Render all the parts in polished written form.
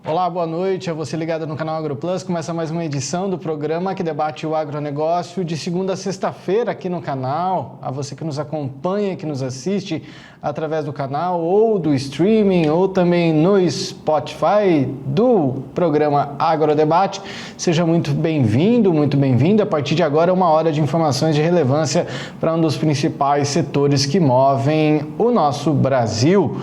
Olá, boa noite. É você ligado no canal AgroPlus. Começa mais uma edição do programa que debate o agronegócio de segunda a sexta-feira aqui no canal. A você que nos acompanha, que nos assiste através do canal ou do streaming ou também no Spotify do programa Agrodebate. Seja muito bem-vindo, muito bem-vinda. A partir de agora, uma hora de informações de relevância para um dos principais setores que movem o nosso Brasil.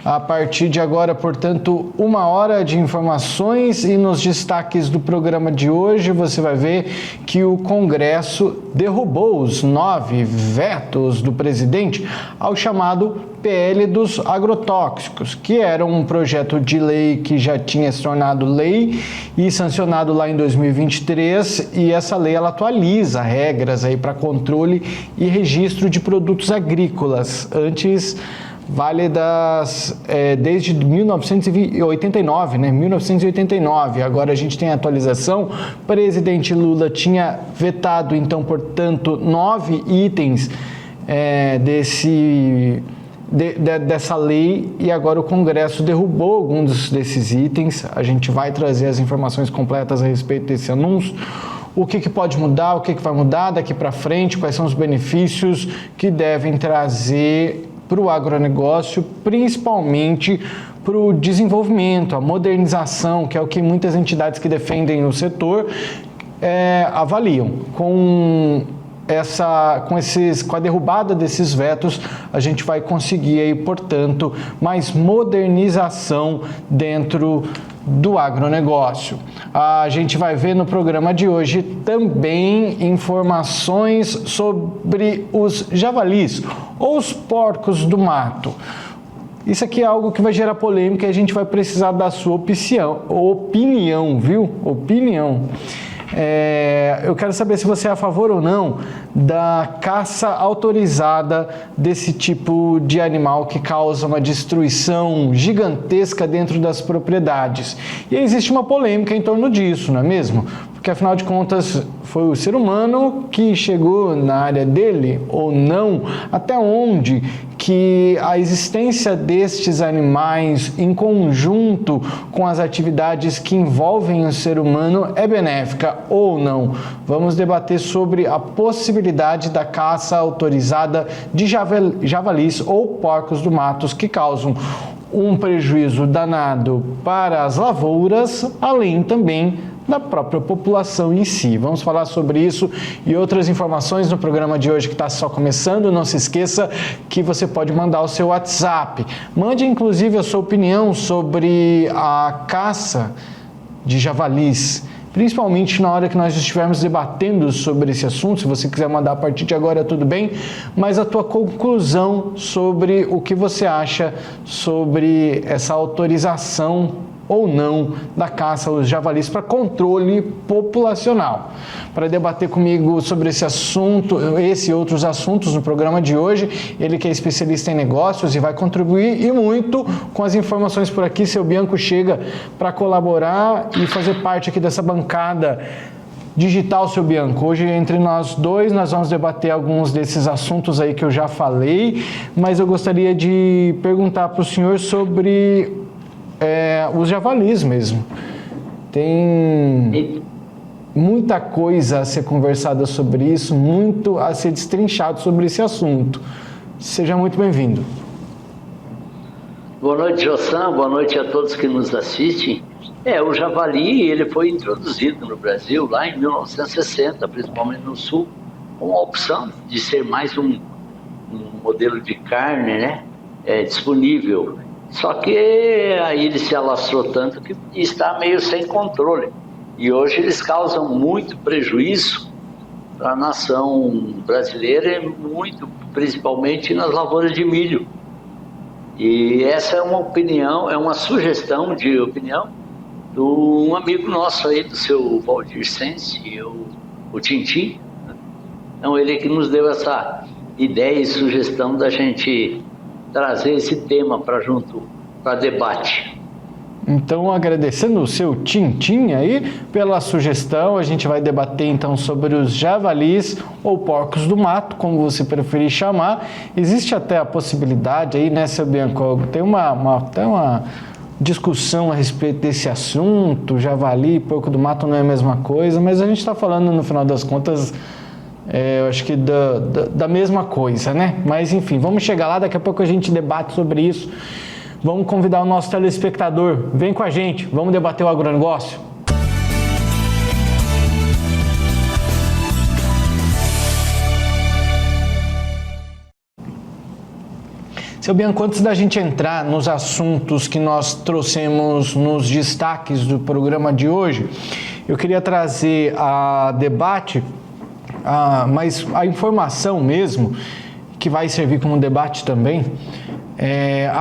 A partir de agora, portanto, uma hora de informações e nos destaques do programa de hoje você vai ver que o Congresso derrubou os 9 vetos do presidente ao chamado PL dos agrotóxicos, que era um projeto de lei que já tinha se tornado lei e sancionado lá em 2023, e essa lei ela atualiza regras aí para controle e registro de produtos agrícolas, antes válidas desde 1989, né? 1989. Agora a gente tem a atualização. O presidente Lula tinha vetado, então, portanto, 9 itens dessa lei, e agora o Congresso derrubou alguns desses itens. A gente vai trazer as informações completas a respeito desse anúncio. O que pode mudar, o que vai mudar daqui para frente, quais são os benefícios que devem trazer para o agronegócio, principalmente para o desenvolvimento, a modernização, que é o que muitas entidades que defendem o setor avaliam. Com a derrubada desses vetos, a gente vai conseguir aí, portanto, mais modernização dentro do agronegócio. A gente vai ver no programa de hoje também informações sobre os javalis ou os porcos do mato. Isso aqui é algo que vai gerar polêmica e a gente vai precisar da sua opinião, viu? Opinião. Eu quero saber se você é a favor ou não da caça autorizada desse tipo de animal que causa uma destruição gigantesca dentro das propriedades. E existe uma polêmica em torno disso, não é mesmo? Porque afinal de contas foi o ser humano que chegou na área dele ou não, até onde que a existência destes animais em conjunto com as atividades que envolvem o ser humano é benéfica ou não. Vamos debater sobre a possibilidade da caça autorizada de javalis ou porcos do mato que causam um prejuízo danado para as lavouras, além também da própria população em si. Vamos falar sobre isso e outras informações no programa de hoje que está só começando. Não se esqueça que você pode mandar o seu WhatsApp. Mande inclusive a sua opinião sobre a caça de javalis, principalmente na hora que nós estivermos debatendo sobre esse assunto. Se você quiser mandar a partir de agora, tudo bem, mas a tua conclusão sobre o que você acha sobre essa autorização ou não da caça aos javalis para controle populacional. Para debater comigo sobre esse assunto, esse e outros assuntos no programa de hoje, ele que é especialista em negócios e vai contribuir e muito com as informações por aqui. Seu Bianco chega para colaborar e fazer parte aqui dessa bancada digital. Seu Bianco, hoje entre nós dois nós vamos debater alguns desses assuntos aí que eu já falei, mas eu gostaria de perguntar para o senhor sobre os javalis mesmo. Tem muita coisa a ser conversada sobre isso, muito a ser destrinchado sobre esse assunto. Seja muito bem-vindo. Boa noite, Jossan. Boa noite a todos que nos assistem. O javali, ele foi introduzido no Brasil lá em 1960, principalmente no Sul, com a opção de ser mais um modelo de carne, né, disponível. Só que aí ele se alastrou tanto que está meio sem controle. E hoje eles causam muito prejuízo para a nação brasileira, muito, principalmente nas lavouras de milho. E essa é uma opinião, é uma sugestão de opinião de um amigo nosso aí, do seu Valdir Sense, o Tintim. Então ele que nos deu essa ideia e sugestão da gente trazer esse tema para debate. Então, agradecendo o seu Tintim aí pela sugestão, a gente vai debater então sobre os javalis ou porcos do mato, como você preferir chamar. Existe até a possibilidade aí, né, seu Bianco? Tem uma discussão a respeito desse assunto, javali, porco do mato não é a mesma coisa, mas a gente está falando, no final das contas, eu acho que da mesma coisa, né? Mas enfim, vamos chegar lá, daqui a pouco a gente debate sobre isso. Vamos convidar o nosso telespectador, vem com a gente, vamos debater o agronegócio. Seu Bianco, antes da gente entrar nos assuntos que nós trouxemos nos destaques do programa de hoje, eu queria trazer a debate, mas a informação mesmo, que vai servir como debate também,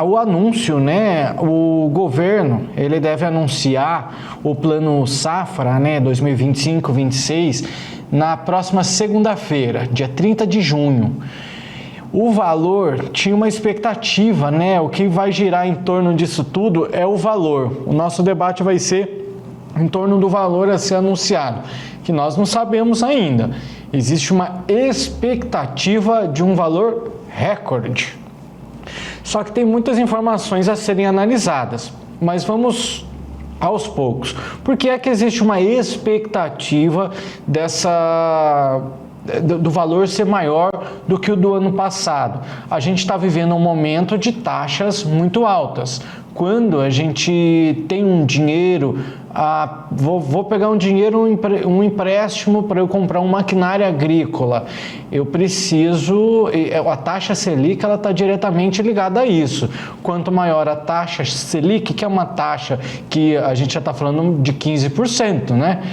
o anúncio, né? O governo, ele deve anunciar o plano safra, né, 2025-26, na próxima segunda-feira, dia 30 de junho. O valor tinha uma expectativa, né? O que vai girar em torno disso tudo é o valor. O nosso debate vai ser em torno do valor a ser anunciado, que nós não sabemos ainda. Existe uma expectativa de um valor recorde. Só que tem muitas informações a serem analisadas, mas vamos aos poucos. Por que é que existe uma expectativa do valor ser maior do que o do ano passado? A gente está vivendo um momento de taxas muito altas. Quando a gente tem um dinheiro, vou pegar um dinheiro, um empréstimo para eu comprar um maquinário agrícola, eu preciso, a taxa Selic ela está diretamente ligada a isso. Quanto maior a taxa Selic, que é uma taxa que a gente já está falando de 15%, né?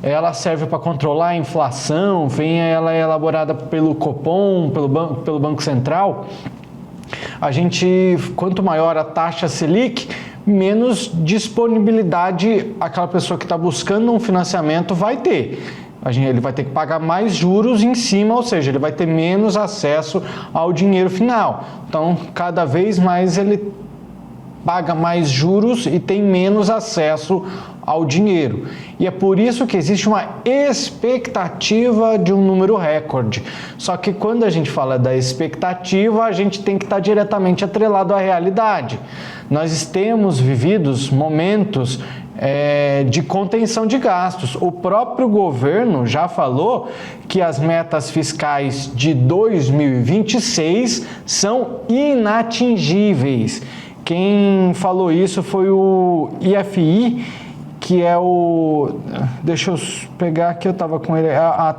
Ela serve para controlar a inflação, ela é elaborada pelo Copom, pelo Banco Central. Quanto maior a taxa Selic, menos disponibilidade aquela pessoa que está buscando um financiamento vai ter. Ele vai ter que pagar mais juros em cima, ou seja, ele vai ter menos acesso ao dinheiro final. Então, cada vez mais ele paga mais juros e tem menos acesso ao dinheiro. E é por isso que existe uma expectativa de um número recorde. Só que quando a gente fala da expectativa, a gente tem que estar diretamente atrelado à realidade. Nós temos vivido momentos de contenção de gastos. O próprio governo já falou que as metas fiscais de 2026 são inatingíveis. Quem falou isso foi o IFI, que é deixa eu pegar aqui, eu estava com ele,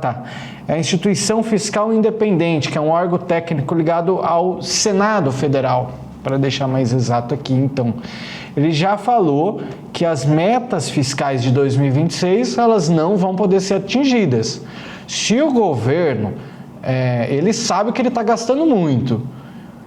tá. É a Instituição Fiscal Independente, que é um órgão técnico ligado ao Senado Federal, para deixar mais exato aqui. Então, ele já falou que as metas fiscais de 2026, elas não vão poder ser atingidas. Se o governo, ele sabe que ele está gastando muito,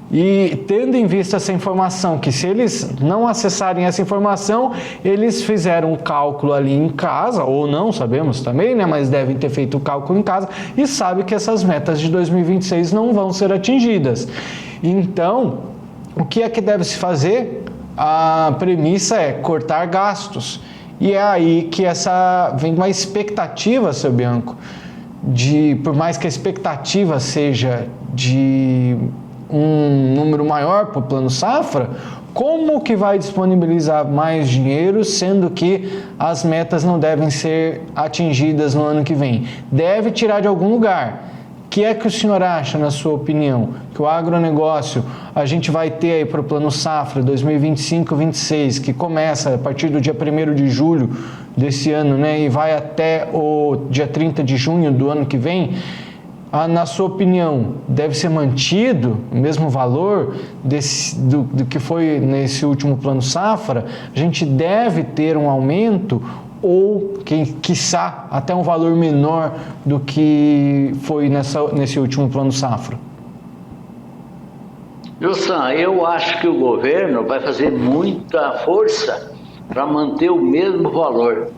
e tendo em vista essa informação, que se eles não acessarem essa informação, eles fizeram um cálculo ali em casa, ou não sabemos também, né? Mas devem ter feito o cálculo em casa e sabe que essas metas de 2026 não vão ser atingidas. Então, o que é que deve se fazer? A premissa é cortar gastos. E é aí que vem uma expectativa, seu Bianco, por mais que a expectativa seja de um número maior para o plano safra, como que vai disponibilizar mais dinheiro, sendo que as metas não devem ser atingidas no ano que vem? Deve tirar de algum lugar. O que é que o senhor acha, na sua opinião, que o agronegócio, a gente vai ter aí para o plano safra 2025-26, que começa a partir do dia 1º de julho desse ano, né, e vai até o dia 30 de junho do ano que vem? Na sua opinião, deve ser mantido o mesmo valor do que foi nesse último plano safra? A gente deve ter um aumento ou, quiçá, até um valor menor do que foi nesse último plano safra? Wilson, eu acho que o governo vai fazer muita força para manter o mesmo valor.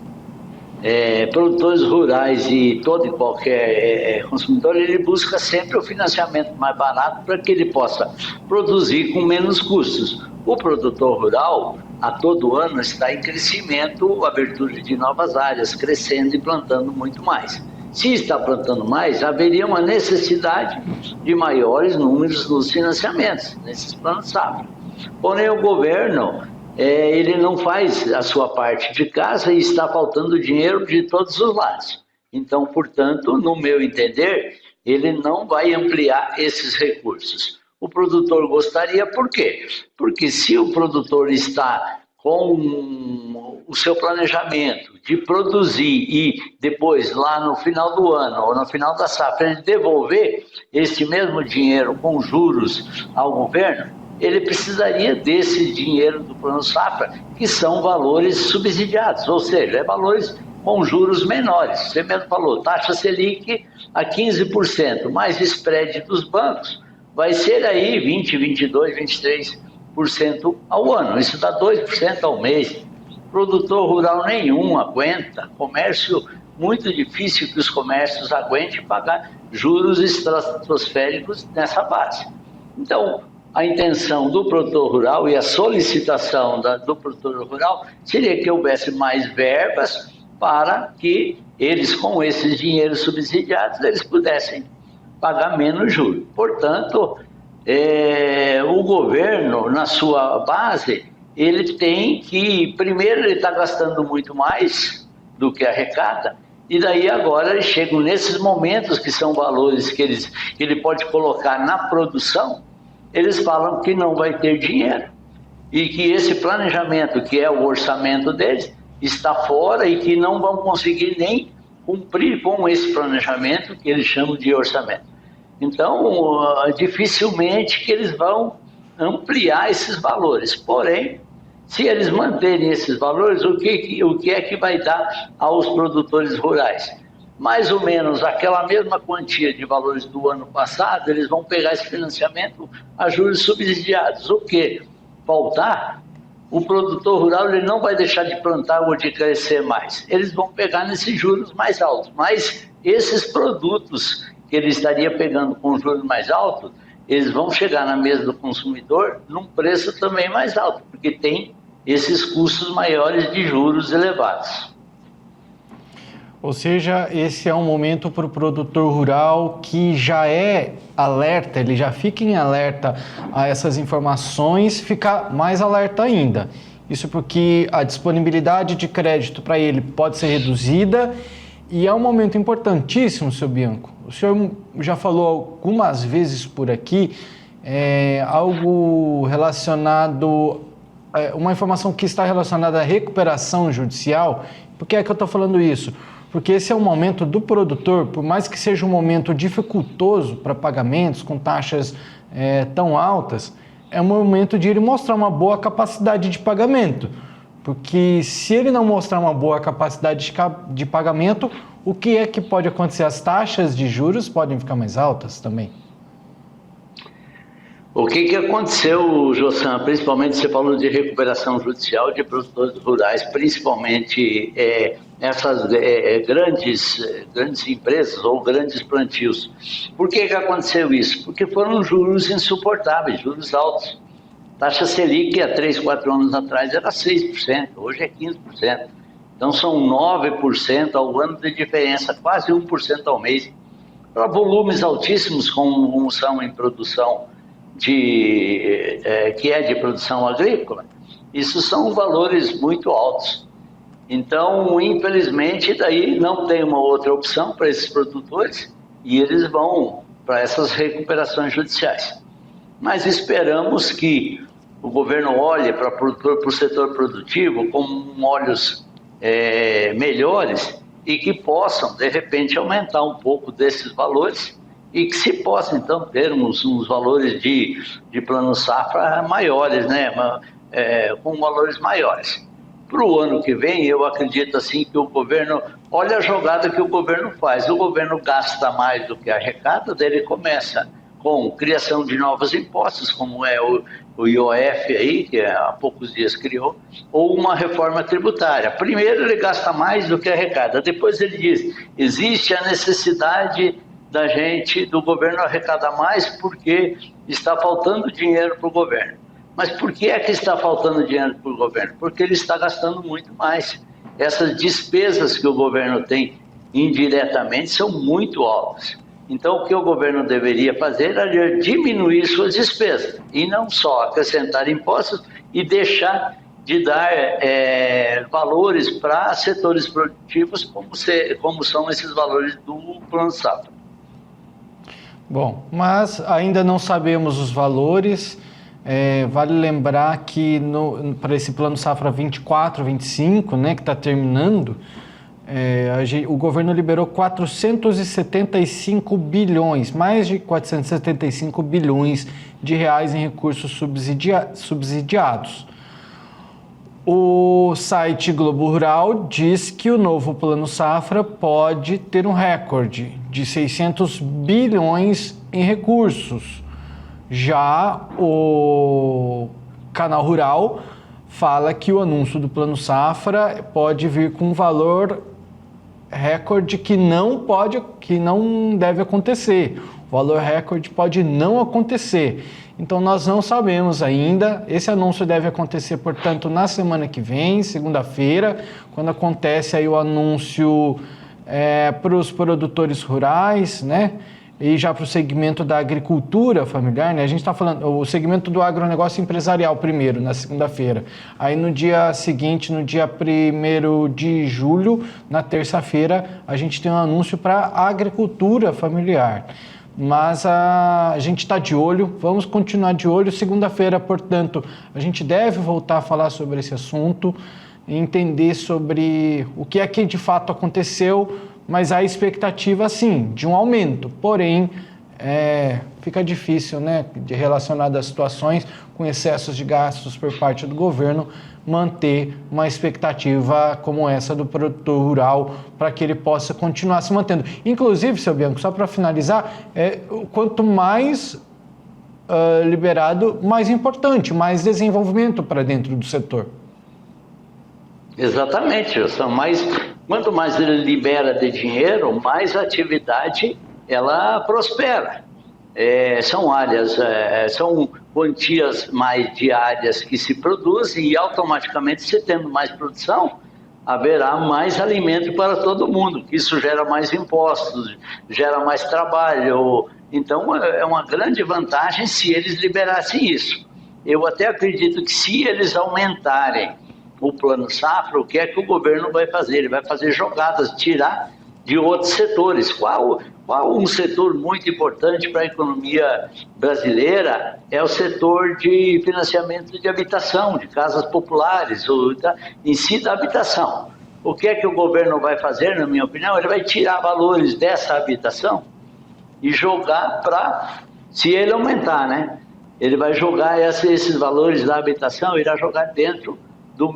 Produtores rurais e todo e qualquer consumidor, ele busca sempre o financiamento mais barato para que ele possa produzir com menos custos. O produtor rural, a todo ano, está em crescimento, abertura de novas áreas, crescendo e plantando muito mais. Se está plantando mais, haveria uma necessidade de maiores números nos financiamentos, nesses planos safra. Porém, o governo, ele não faz a sua parte de casa e está faltando dinheiro de todos os lados. Então, portanto, no meu entender, ele não vai ampliar esses recursos. O produtor gostaria, por quê? Porque se o produtor está com o seu planejamento de produzir e depois, lá no final do ano ou no final da safra, ele devolver esse mesmo dinheiro com juros ao governo, ele precisaria desse dinheiro do Plano Safra, que são valores subsidiados, ou seja, valores com juros menores. Você mesmo falou, taxa Selic a 15%, mais spread dos bancos, vai ser aí 20, 22, 23% ao ano. Isso dá 2% ao mês. Produtor rural nenhum aguenta. Comércio, muito difícil que os comércios aguentem pagar juros estratosféricos nessa base. Então, a intenção do produtor rural e a solicitação do produtor rural seria que houvesse mais verbas para que eles, com esses dinheiros subsidiados, eles pudessem pagar menos juros. Portanto, o governo, na sua base, ele tem que, primeiro, ele está gastando muito mais do que arrecada, e daí agora eles chegam nesses momentos que são valores que ele pode colocar na produção, eles falam que não vai ter dinheiro, e que esse planejamento, que é o orçamento deles, está fora e que não vão conseguir nem cumprir com esse planejamento que eles chamam de orçamento. Então, dificilmente que eles vão ampliar esses valores. Porém, se eles manterem esses valores, o que é que vai dar aos produtores rurais? Mais ou menos aquela mesma quantia de valores do ano passado, eles vão pegar esse financiamento a juros subsidiados. O que faltar, o produtor rural ele não vai deixar de plantar ou de crescer mais. Eles vão pegar nesses juros mais altos. Mas esses produtos que ele estaria pegando com juros mais altos, eles vão chegar na mesa do consumidor num preço também mais alto, porque tem esses custos maiores de juros elevados. Ou seja, esse é um momento para o produtor rural que já é alerta, ele já fica em alerta a essas informações, ficar mais alerta ainda. Isso porque a disponibilidade de crédito para ele pode ser reduzida e é um momento importantíssimo, seu Bianco. O senhor já falou algumas vezes por aqui algo relacionado, uma informação que está relacionada à recuperação judicial. Por que é que eu estou falando isso? Porque esse é um momento do produtor, por mais que seja um momento dificultoso para pagamentos com taxas tão altas, é um momento de ele mostrar uma boa capacidade de pagamento. Porque se ele não mostrar uma boa capacidade de pagamento, o que é que pode acontecer? As taxas de juros podem ficar mais altas também. O que aconteceu, Jossan? Principalmente você falou de recuperação judicial de produtores rurais, principalmente essas grandes empresas ou grandes plantios. Por que aconteceu isso? Porque foram juros insuportáveis, juros altos. Taxa Selic há 3, 4 anos atrás era 6%, hoje é 15%. Então são 9% ao ano de diferença, quase 1% ao mês. Para volumes altíssimos, como são em produção que é de produção agrícola, isso são valores muito altos. Então, infelizmente, daí não tem uma outra opção para esses produtores e eles vão para essas recuperações judiciais. Mas esperamos que o governo olhe para o setor produtivo com olhos melhores e que possam, de repente, aumentar um pouco desses valores e que se possa, então, ter uns valores de plano safra maiores, né? Com valores maiores. Para o ano que vem, eu acredito assim que o governo, olha a jogada que o governo faz, o governo gasta mais do que arrecada, daí ele começa com criação de novos impostos, como é o IOF aí, que há poucos dias criou, ou uma reforma tributária. Primeiro ele gasta mais do que arrecada, depois ele diz, existe a necessidade do governo arrecadar mais porque está faltando dinheiro para o governo. Mas por que é que está faltando dinheiro para o governo? Porque ele está gastando muito mais. Essas despesas que o governo tem indiretamente são muito altas. Então, o que o governo deveria fazer era diminuir suas despesas e não só acrescentar impostos e deixar de dar valores para setores produtivos, como são esses valores do Plano Safra. Bom, mas ainda não sabemos os valores. Vale lembrar que para esse Plano Safra 24, 25, né, que está terminando, o governo liberou 475 bilhões, mais de 475 bilhões de reais em recursos subsidiados. O site Globo Rural diz que o novo Plano Safra pode ter um recorde de 600 bilhões em recursos. Já o Canal Rural fala que o anúncio do Plano Safra pode vir com um valor recorde que não deve acontecer. O valor recorde pode não acontecer. Então nós não sabemos ainda. Esse anúncio deve acontecer, portanto, na semana que vem, segunda-feira, quando acontece aí o anúncio para os produtores rurais, né? E já para o segmento da agricultura familiar, né? A gente está falando o segmento do agronegócio empresarial primeiro, na segunda-feira. Aí no dia seguinte, no dia 1º de julho, na terça-feira, a gente tem um anúncio para a agricultura familiar. Mas a gente está de olho, vamos continuar de olho. Segunda-feira, portanto, a gente deve voltar a falar sobre esse assunto, entender sobre o que é que de fato aconteceu, mas há expectativa, sim, de um aumento. Porém, fica difícil, né, de relacionadas a situações com excessos de gastos por parte do governo, manter uma expectativa como essa do produtor rural para que ele possa continuar se mantendo. Inclusive, seu Bianco, só para finalizar, quanto mais liberado, mais importante, mais desenvolvimento para dentro do setor. Exatamente, quanto mais ele libera de dinheiro, mais a atividade ela prospera. São quantias mais diárias que se produzem e automaticamente, se tendo mais produção, haverá mais alimento para todo mundo. Isso gera mais impostos, gera mais trabalho. Então, é uma grande vantagem se eles liberassem isso. Eu até acredito que se eles aumentarem o Plano Safra, o que é que o governo vai fazer? Ele vai fazer jogadas, tirar de outros setores. Qual um setor muito importante para a economia brasileira é o setor de financiamento de habitação, de casas populares, em si da habitação. O que é que o governo vai fazer, na minha opinião? Ele vai tirar valores dessa habitação e jogar se ele aumentar, né? Ele vai jogar esses valores da habitação, irá jogar dentro do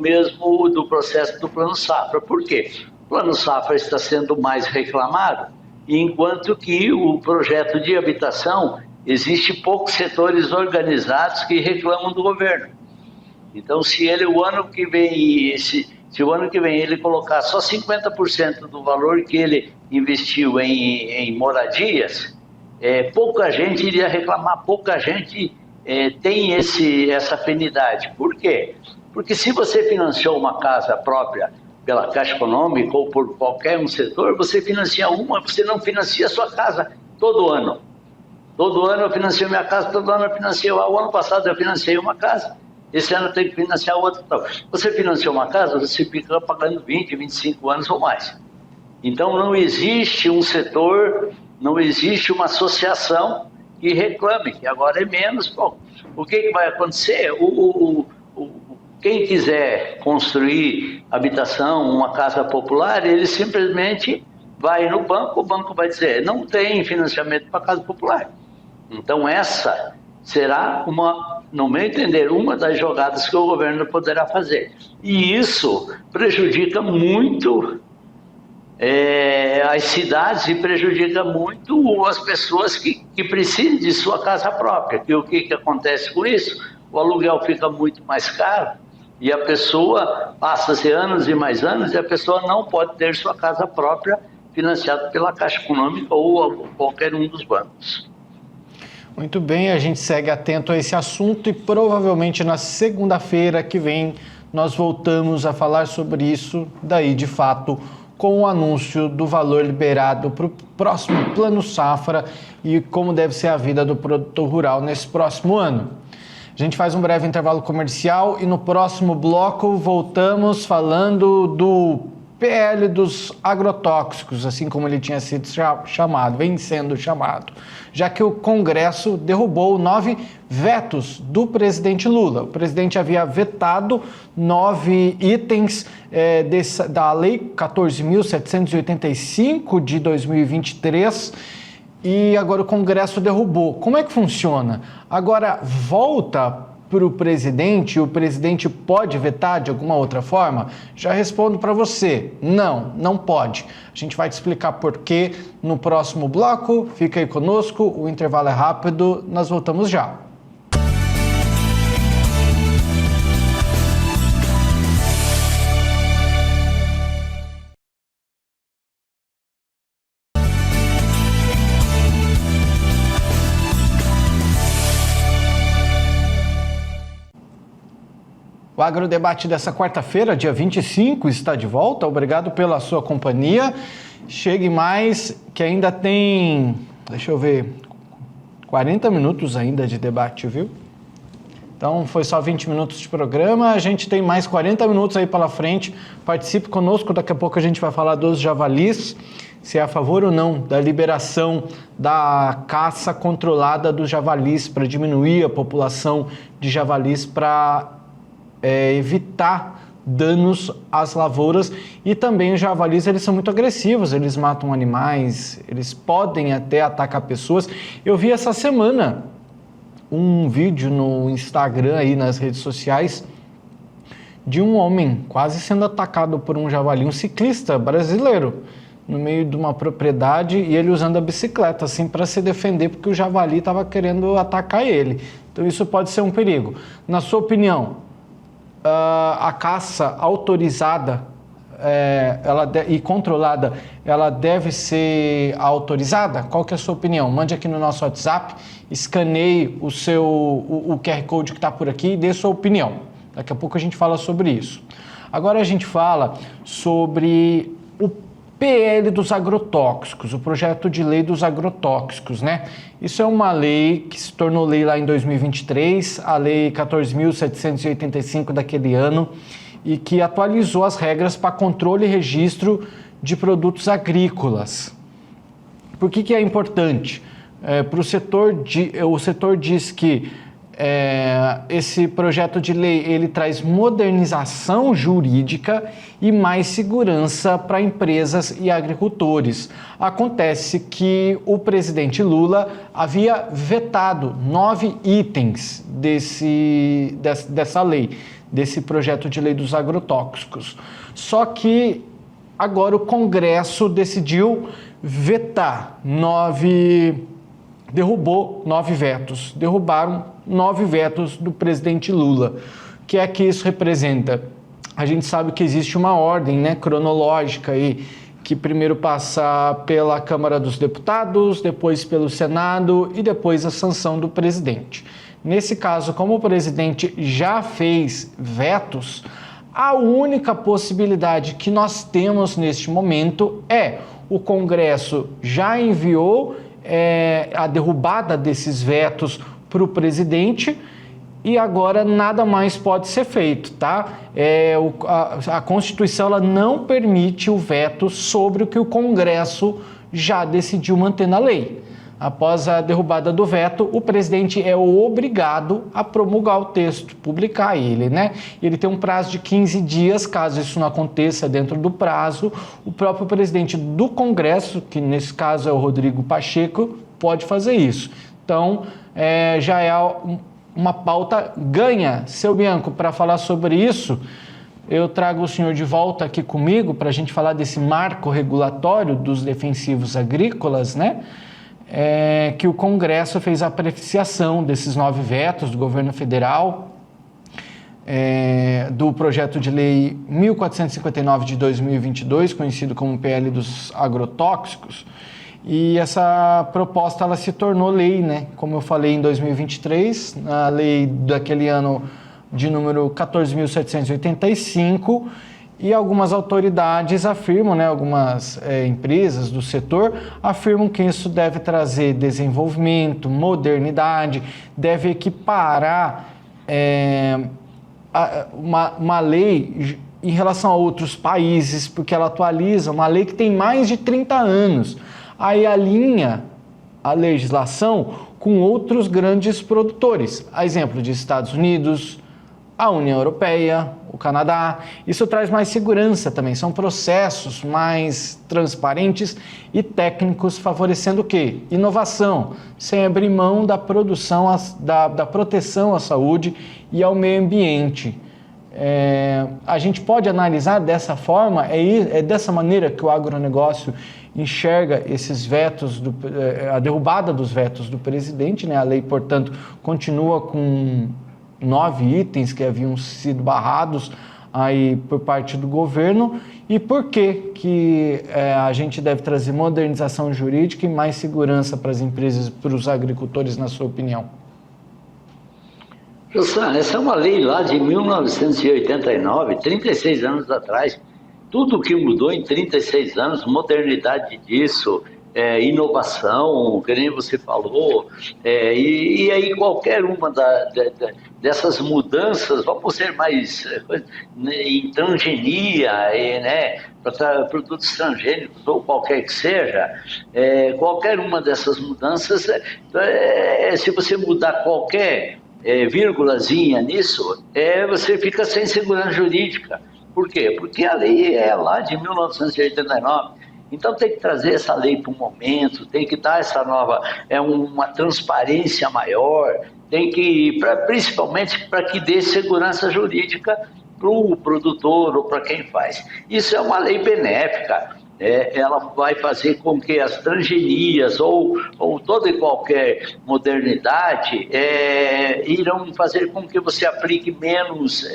processo do Plano Safra. Por quê? O Plano Safra está sendo mais reclamado, enquanto que o projeto de habitação, existe poucos setores organizados que reclamam do governo. Então, se o ano que vem ele colocar só 50% do valor que ele investiu em moradias, pouca gente iria reclamar, pouca gente tem essa afinidade. Por quê? Porque se você financiou uma casa própria pela Caixa Econômica ou por qualquer um setor, você financia uma, você não financia a sua casa todo ano. Todo ano eu financio minha casa, todo ano eu financiei. O ano passado eu financiei uma casa, esse ano eu tenho que financiar outra. Você financiou uma casa, você fica pagando 20, 25 anos ou mais. Então não existe um setor, não existe uma associação que reclame, que agora é menos. Bom, o que vai acontecer? Quem quiser construir habitação, uma casa popular, ele simplesmente vai no banco, o banco vai dizer, não tem financiamento para casa popular. Então essa será no meu entender, uma das jogadas que o governo poderá fazer. E isso prejudica muito as cidades e prejudica muito as pessoas que precisam de sua casa própria. E o que acontece com isso? O aluguel fica muito mais caro, e a pessoa passa-se anos e mais anos e a pessoa não pode ter sua casa própria financiada pela Caixa Econômica ou qualquer um dos bancos. Muito bem, a gente segue atento a esse assunto e provavelmente na segunda-feira que vem nós voltamos a falar sobre isso, daí de fato com o anúncio do valor liberado para o próximo Plano Safra e como deve ser a vida do produtor rural nesse próximo ano. A gente faz um breve intervalo comercial e no próximo bloco voltamos falando do PL dos agrotóxicos, assim como ele tinha sido chamado, vem sendo chamado, já que o Congresso derrubou 9 vetos do presidente Lula. O presidente havia vetado 9 itens da Lei 14.785 de 2023 e agora o Congresso derrubou. Como é que funciona? Agora volta para o presidente, o presidente pode vetar de alguma outra forma? Já respondo para você, não pode. A gente vai te explicar por quê no próximo bloco. Fica aí conosco, o intervalo é rápido, nós voltamos já. O Agrodebate dessa quarta-feira, dia 25, está de volta. Obrigado pela sua companhia. Chegue mais, que ainda tem, 40 minutos ainda de debate, viu? Então, foi só 20 minutos de programa, a gente tem mais 40 minutos aí pela frente. Participe conosco, daqui a pouco a gente vai falar dos javalis, se é a favor ou não da liberação da caça controlada dos javalis para diminuir a população de javalis para evitar danos às lavouras. E também os javalis, eles são muito agressivos, eles matam animais, eles podem até atacar pessoas. Eu vi essa semana um vídeo no Instagram, aí nas redes sociais, de um homem quase sendo atacado por um javali, um ciclista brasileiro, no meio de uma propriedade, e ele usando a bicicleta assim para se defender, porque o javali estava querendo atacar ele. Então isso pode ser um perigo. Na sua opinião, a caça autorizada e controlada, ela deve ser autorizada? Qual que é a sua opinião? Mande aqui no nosso WhatsApp, escaneie o QR Code que está por aqui e dê sua opinião. Daqui a pouco a gente fala sobre isso. Agora a gente fala sobre o PL dos agrotóxicos, o projeto de lei dos agrotóxicos, né? Isso é uma lei que se tornou lei lá em 2023, a lei 14.785 daquele ano, e que atualizou as regras para controle e registro de produtos agrícolas. Por que é importante? Para o setor diz que esse projeto de lei ele traz modernização jurídica e mais segurança para empresas e agricultores. Acontece que o presidente Lula havia vetado 9 itens dessa lei, desse projeto de lei dos agrotóxicos. Só que agora o Congresso decidiu vetar derrubou 9 vetos, derrubaram 9 vetos do presidente Lula. O que é que isso representa? A gente sabe que existe uma ordem, né, cronológica aí, que primeiro passa pela Câmara dos Deputados, depois pelo Senado e depois a sanção do presidente. Nesse caso, como o presidente já fez vetos, a única possibilidade que nós temos neste momento é o Congresso já enviou a derrubada desses vetos para o presidente e agora nada mais pode ser feito, tá? A Constituição ela não permite o veto sobre o que o Congresso já decidiu manter na lei. Após a derrubada do veto, o presidente é obrigado a promulgar o texto, publicar ele, né? Ele tem um prazo de 15 dias, caso isso não aconteça dentro do prazo, o próprio presidente do Congresso, que nesse caso é o Rodrigo Pacheco, pode fazer isso. Então, já é uma pauta ganha. Seu Bianco, para falar sobre isso, eu trago o senhor de volta aqui comigo para a gente falar desse marco regulatório dos defensivos agrícolas, né? Que o Congresso fez a apreciação desses 9 vetos do governo federal, do projeto de lei 1459 de 2022, conhecido como PL dos agrotóxicos, e essa proposta ela se tornou lei, né? Como eu falei, em 2023, a lei daquele ano de número 14.785, e algumas autoridades afirmam, né, algumas empresas do setor afirmam que isso deve trazer desenvolvimento, modernidade, deve equiparar uma lei em relação a outros países, porque ela atualiza uma lei que tem mais de 30 anos. Aí alinha a legislação com outros grandes produtores. A exemplo de Estados Unidos, a União Europeia, o Canadá. Isso traz mais segurança também. São processos mais transparentes e técnicos, favorecendo o quê? Inovação, sem abrir mão da produção, da proteção à saúde e ao meio ambiente. A gente pode analisar dessa forma, é dessa maneira que o agronegócio enxerga esses vetos, a derrubada dos vetos do presidente, né? A lei, portanto, continua com 9 itens que haviam sido barrados aí por parte do governo. E por que a gente deve trazer modernização jurídica e mais segurança para as empresas, para os agricultores, na sua opinião? Jussan, essa é uma lei lá de 1989, 36 anos atrás. Tudo que mudou em 36 anos, modernidade disso, inovação, que nem você falou, e aí qualquer uma dessas mudanças, vamos ser mais em transgenia, né, para produtos transgênicos ou qualquer que seja, qualquer uma dessas mudanças, se você mudar qualquer vírgulazinha nisso, você fica sem segurança jurídica. Por quê? Porque a lei é lá de 1989. Então tem que trazer essa lei para um momento, tem que dar essa nova, uma transparência maior, tem que, principalmente para que dê segurança jurídica para o produtor ou para quem faz. Isso é uma lei benéfica. Ela vai fazer com que as transgenias ou toda e qualquer modernidade irão fazer com que você aplique menos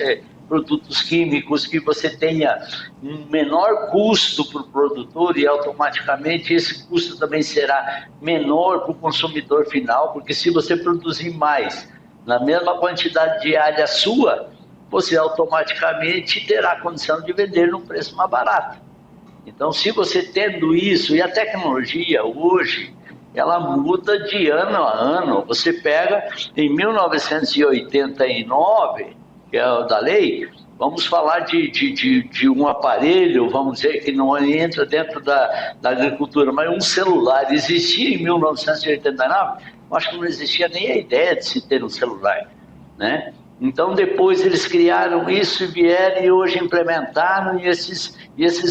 produtos químicos, que você tenha um menor custo para o produtor e automaticamente esse custo também será menor para o consumidor final, porque se você produzir mais na mesma quantidade de área sua, você automaticamente terá condição de vender num preço mais barato. Então, se você tendo isso, e a tecnologia hoje, ela muda de ano a ano. Você pega em 1989, que é o da lei, vamos falar de um aparelho, vamos dizer, que não entra dentro da agricultura, mas um celular existia em 1989, acho que não existia nem a ideia de se ter um celular, né? Então, depois eles criaram isso e vieram e hoje implementaram, e esses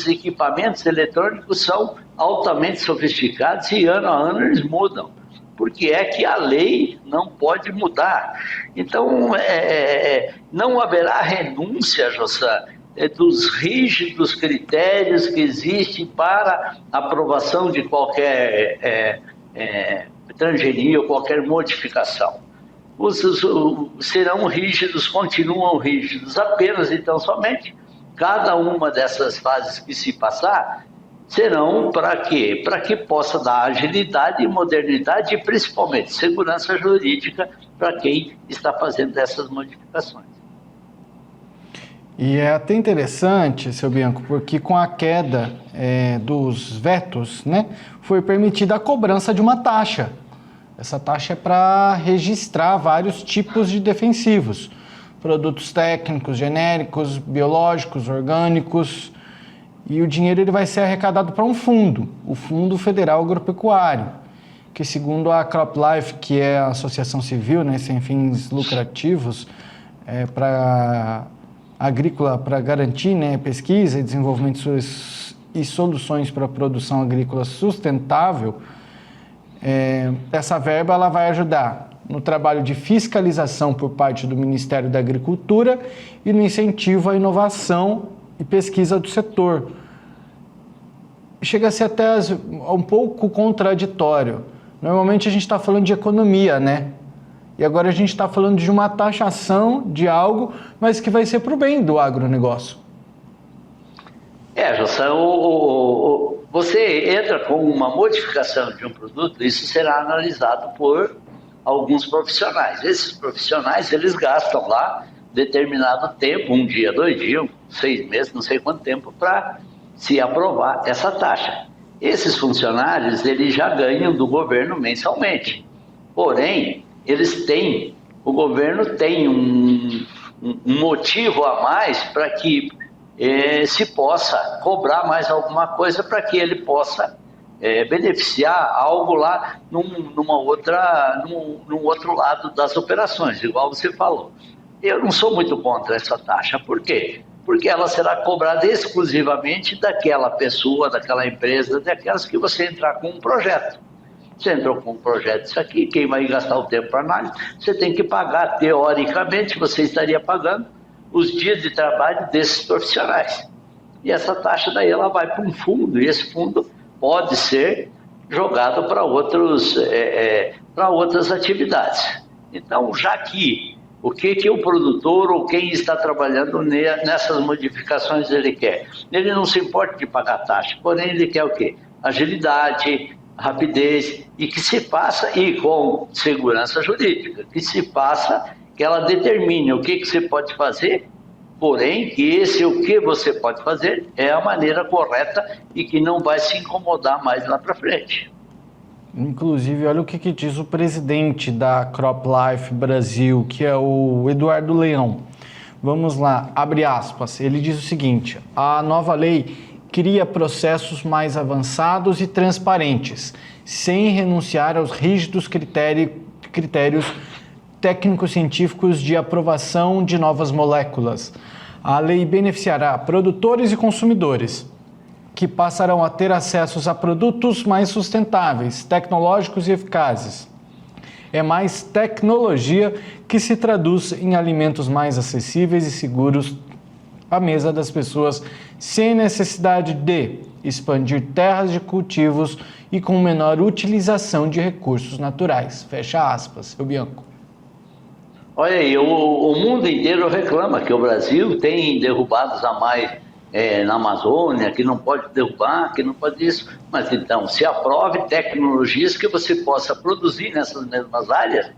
equipamentos eletrônicos são altamente sofisticados e ano a ano eles mudam, porque é que a lei não pode mudar. Então, não haverá renúncia, Jussan, dos rígidos critérios que existem para aprovação de qualquer transgenia ou qualquer modificação. Serão rígidos, continuam rígidos, apenas então somente cada uma dessas fases que se passar serão para quê? Para que possa dar agilidade e modernidade e principalmente segurança jurídica para quem está fazendo essas modificações. E é até interessante, seu Bianco, porque com a queda dos vetos, né, foi permitida a cobrança de uma taxa. Essa taxa é para registrar vários tipos de defensivos, produtos técnicos, genéricos, biológicos, orgânicos, e o dinheiro ele vai ser arrecadado para um fundo, o Fundo Federal Agropecuário, que segundo a CropLife, que é a associação civil, né, sem fins lucrativos, agrícola, para garantir, né, pesquisa e desenvolvimento e soluções para a produção agrícola sustentável. Essa verba ela vai ajudar no trabalho de fiscalização por parte do Ministério da Agricultura e no incentivo à inovação e pesquisa do setor. Chega a ser até um pouco contraditório. Normalmente a gente está falando de economia, né? E agora a gente está falando de uma taxação de algo, mas que vai ser para o bem do agronegócio. Jussan, você entra com uma modificação de um produto, isso será analisado por alguns profissionais. Esses profissionais, eles gastam lá determinado tempo, 1 dia, 2 dias, 6 meses, não sei quanto tempo, para se aprovar essa taxa. Esses funcionários, eles já ganham do governo mensalmente. Porém, eles têm o governo tem um motivo a mais para que se possa cobrar mais alguma coisa para que ele possa beneficiar algo lá num outro lado das operações, igual você falou. Eu não sou muito contra essa taxa. Por quê? Porque ela será cobrada exclusivamente daquela pessoa, daquela empresa, daquelas que você entrar com um projeto. Você entrou com um projeto, isso aqui, quem vai gastar o tempo para análise, você tem que pagar, teoricamente, você estaria pagando os dias de trabalho desses profissionais. E essa taxa daí ela vai para um fundo, e esse fundo pode ser jogado para outras atividades. Então, já que o que o produtor ou quem está trabalhando nessas modificações ele quer? Ele não se importa de pagar taxa, porém ele quer o quê? Agilidade, rapidez, e que se faça, e com segurança jurídica, que ela determine o que você pode fazer, porém que o que você pode fazer é a maneira correta e que não vai se incomodar mais lá para frente. Inclusive, olha o que diz o presidente da CropLife Brasil, que é o Eduardo Leão. Vamos lá, abre aspas. Ele diz o seguinte: a nova lei cria processos mais avançados e transparentes, sem renunciar aos rígidos critérios técnico-científicos de aprovação de novas moléculas. A lei beneficiará produtores e consumidores, que passarão a ter acesso a produtos mais sustentáveis, tecnológicos e eficazes. É mais tecnologia que se traduz em alimentos mais acessíveis e seguros à mesa das pessoas, sem necessidade de expandir terras de cultivos e com menor utilização de recursos naturais. Fecha aspas, seu Bianco. Olha aí, o mundo inteiro reclama que o Brasil tem derrubados a mais na Amazônia, que não pode derrubar, que não pode isso. Mas então, se aprove tecnologias que você possa produzir nessas mesmas áreas.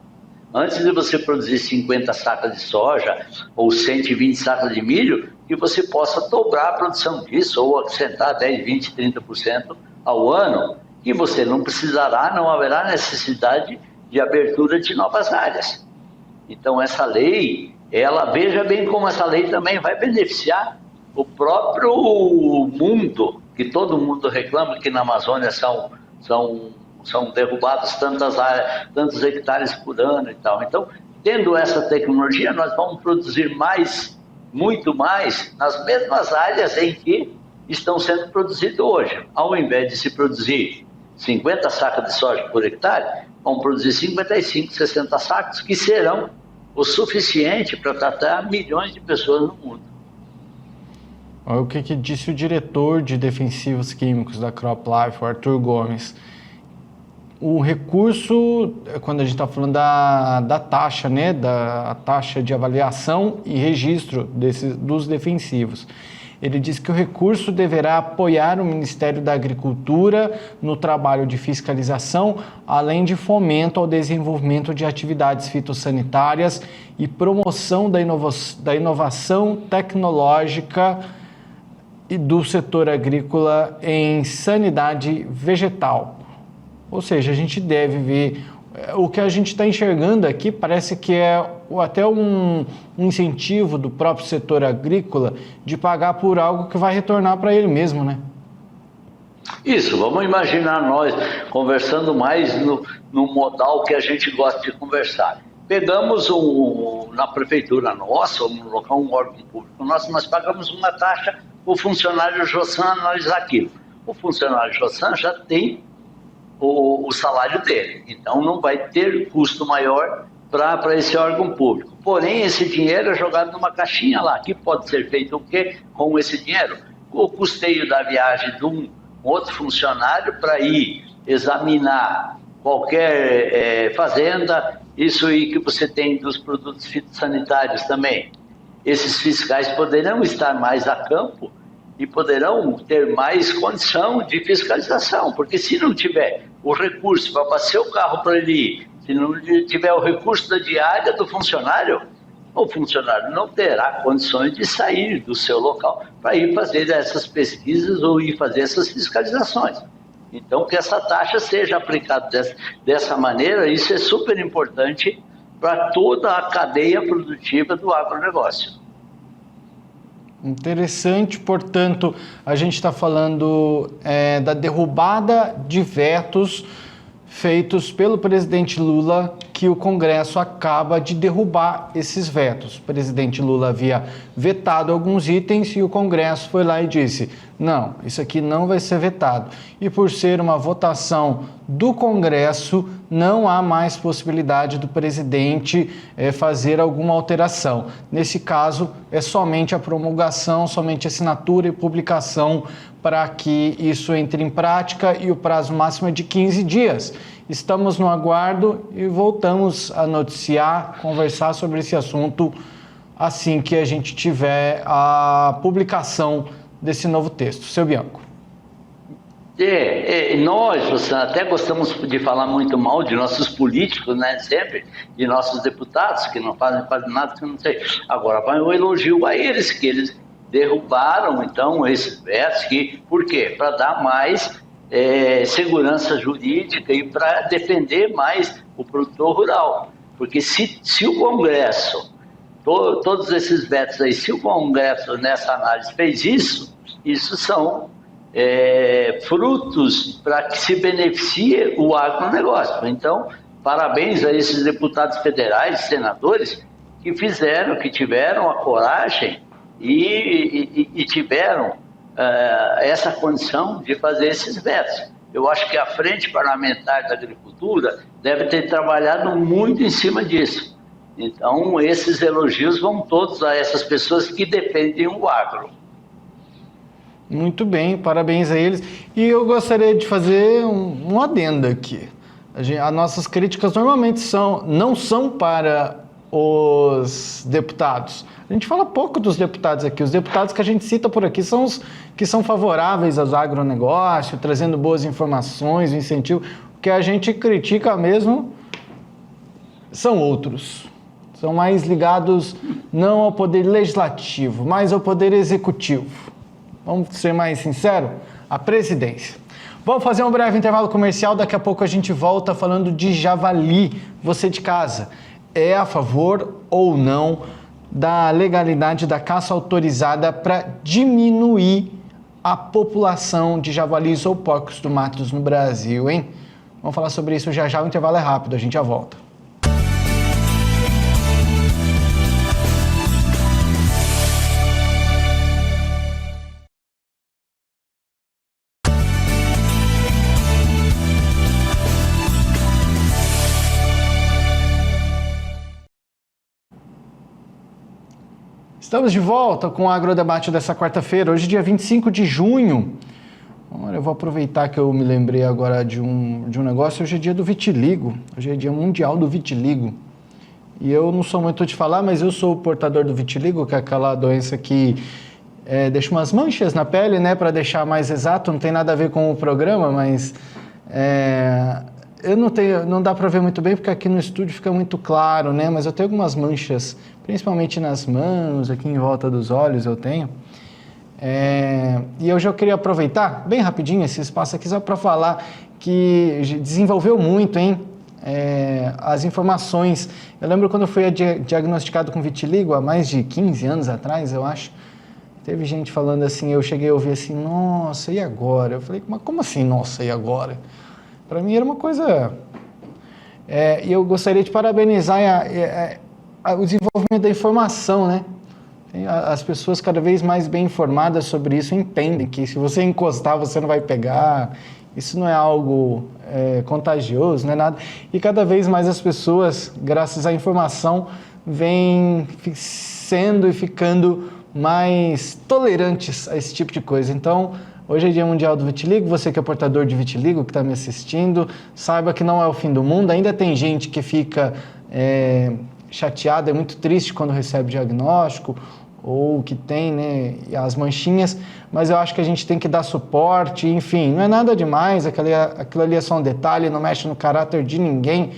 Antes de você produzir 50 sacas de soja ou 120 sacas de milho, que você possa dobrar a produção disso ou acrescentar 10, 20, 30% ao ano, e você não haverá necessidade de abertura de novas áreas. Então essa lei, veja bem como essa lei também vai beneficiar o próprio mundo, que todo mundo reclama que na Amazônia são derrubados tantos hectares por ano e tal. Então, tendo essa tecnologia, nós vamos produzir muito mais, nas mesmas áreas em que estão sendo produzidos hoje. Ao invés de se produzir 50 sacas de soja por hectare, vão produzir 55, 60 sacos, que serão o suficiente para tratar milhões de pessoas no mundo. Olha o que disse o diretor de defensivos químicos da CropLife, o Arthur Gomes. O recurso, quando a gente está falando da taxa, né, da taxa de avaliação e registro dos defensivos, ele diz que o recurso deverá apoiar o Ministério da Agricultura no trabalho de fiscalização, além de fomento ao desenvolvimento de atividades fitossanitárias e promoção da inovação tecnológica e do setor agrícola em sanidade vegetal. Ou seja, a gente deve ver, o que a gente está enxergando aqui parece que é até um incentivo do próprio setor agrícola de pagar por algo que vai retornar para ele mesmo, né? Isso, vamos imaginar nós conversando mais no modal que a gente gosta de conversar. Pegamos na prefeitura nossa, ou no local, um órgão público nosso, nós pagamos uma taxa, o funcionário Jossan analisar aquilo. O funcionário Jossan já tem o salário dele, então não vai ter custo maior para esse órgão público. Porém, esse dinheiro é jogado numa caixinha lá, que pode ser feito o quê com esse dinheiro? O custeio da viagem de um outro funcionário para ir examinar qualquer fazenda, isso aí que você tem dos produtos fitossanitários também. Esses fiscais poderão estar mais a campo e poderão ter mais condição de fiscalização, porque se não tiver o recurso para passear o carro para ele ir, se não tiver o recurso da diária do funcionário, o funcionário não terá condições de sair do seu local para ir fazer essas pesquisas ou ir fazer essas fiscalizações. Então, que essa taxa seja aplicada dessa maneira, isso é super importante para toda a cadeia produtiva do agronegócio. Interessante, portanto, a gente está falando da derrubada de vetos feitos pelo presidente Lula, que o Congresso acaba de derrubar esses vetos. O presidente Lula havia vetado alguns itens e o Congresso foi lá e disse: não, isso aqui não vai ser vetado. E por ser uma votação do Congresso, não há mais possibilidade do presidente fazer alguma alteração. Nesse caso, é somente a promulgação, somente a assinatura e publicação para que isso entre em prática, e o prazo máximo é de 15 dias. Estamos no aguardo e voltamos a noticiar, conversar sobre esse assunto assim que a gente tiver a publicação desse novo texto. Seu Bianco. Nós até gostamos de falar muito mal de nossos políticos, né? Sempre, de nossos deputados, que não fazem nada, que não sei. Agora vai um elogio a eles, que eles derrubaram, então, esses vetos. Por quê? Para dar mais segurança jurídica e para defender mais o produtor rural. Porque se o Congresso, todos esses vetos aí, se o Congresso nessa análise fez isso são frutos para que se beneficie o agronegócio. Então, parabéns a esses deputados federais, senadores, que tiveram a coragem e tiveram essa condição de fazer esses vetos. Eu acho que a Frente Parlamentar da Agricultura deve ter trabalhado muito em cima disso. Então, esses elogios vão todos a essas pessoas que defendem o agro. Muito bem, parabéns a eles. E eu gostaria de fazer um adendo aqui. As nossas críticas normalmente não são para os deputados. A gente fala pouco dos deputados aqui. Os deputados que a gente cita por aqui são os que são favoráveis ao agronegócio, trazendo boas informações, incentivo. O que a gente critica mesmo são outros. São mais ligados não ao poder legislativo, mas ao poder executivo. Vamos ser mais sinceros? A presidência. Vamos fazer um breve intervalo comercial. Daqui a pouco a gente volta falando de javali. Você de casa, é a favor ou não da legalidade da caça autorizada para diminuir a população de javalis ou porcos do mato no Brasil, hein? Vamos falar sobre isso já já. O intervalo é rápido, a gente já volta. Estamos de volta com o Agrodebate dessa quarta-feira, hoje dia 25 de junho. Olha, eu vou aproveitar que eu me lembrei agora de um negócio. Hoje é dia do vitiligo, hoje é dia mundial do vitiligo. E eu não sou muito de falar, mas eu sou o portador do vitiligo, que é aquela doença que deixa umas manchas na pele, né? Para deixar mais exato, não tem nada a ver com o programa, mas eu não dá para ver muito bem, porque aqui no estúdio fica muito claro, né? Mas eu tenho algumas manchas, principalmente nas mãos, aqui em volta dos olhos eu tenho. E eu já queria aproveitar, bem rapidinho, esse espaço aqui, só para falar que desenvolveu muito, hein? As informações. Eu lembro quando eu fui diagnosticado com vitiligo, há mais de 15 anos atrás, eu acho. Teve gente falando assim, eu cheguei a ouvir assim, nossa, e agora? Eu falei, mas como assim, nossa, e agora? Para mim era uma coisa... E eu gostaria de parabenizar o desenvolvimento da informação, né? As pessoas cada vez mais bem informadas sobre isso entendem que se você encostar, você não vai pegar. Isso não é algo contagioso, não é nada. E cada vez mais as pessoas, graças à informação, vêm sendo e ficando mais tolerantes a esse tipo de coisa. Então, hoje é Dia Mundial do Vitiligo. Você que é portador de vitiligo, que está me assistindo, saiba que não é o fim do mundo. Ainda tem gente que fica chateada, é muito triste quando recebe diagnóstico ou que tem, né, as manchinhas, mas eu acho que a gente tem que dar suporte, enfim, não é nada demais, aquilo ali é só um detalhe, não mexe no caráter de ninguém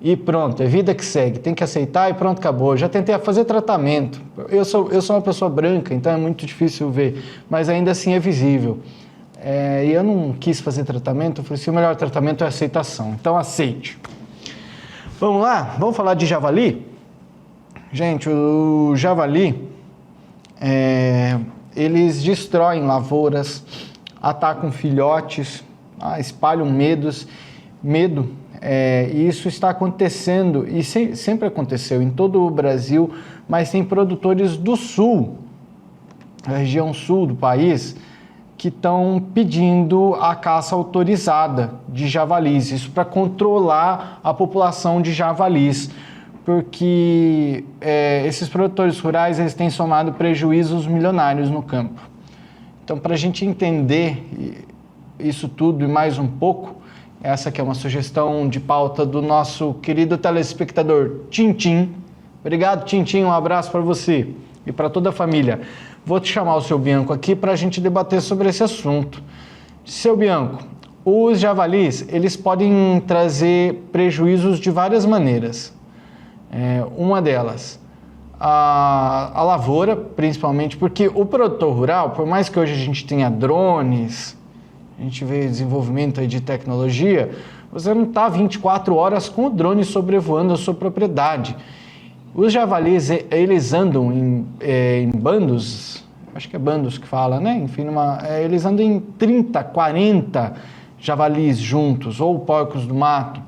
e pronto, é vida que segue, tem que aceitar e pronto, acabou. Já tentei fazer tratamento, eu sou uma pessoa branca, então é muito difícil ver, mas ainda assim é visível. E eu não quis fazer tratamento, eu falei assim, o melhor tratamento é a aceitação, então aceite. Vamos lá? Vamos falar de javali? Gente, o javali, eles destroem lavouras, atacam filhotes, espalham medo, e isso está acontecendo, e sempre aconteceu em todo o Brasil, mas tem produtores do sul, da região sul do país, que estão pedindo a caça autorizada de javalis, isso para controlar a população de javalis, porque esses produtores rurais eles têm somado prejuízos milionários no campo. Então, para a gente entender isso tudo e mais um pouco, essa aqui é uma sugestão de pauta do nosso querido telespectador Tintim. Obrigado, Tintim, um abraço para você e para toda a família. Vou te chamar o seu Bianco aqui para a gente debater sobre esse assunto. Seu Bianco, os javalis, eles podem trazer prejuízos de várias maneiras. Uma delas, a lavoura, principalmente, porque o produtor rural, por mais que hoje a gente tenha drones, a gente vê desenvolvimento aí de tecnologia, você não está 24 horas com o drone sobrevoando a sua propriedade. Os javalis, eles andam em bandos, acho que é bandos que fala, né? Enfim, eles andam em 30, 40 javalis juntos, ou porcos do mato.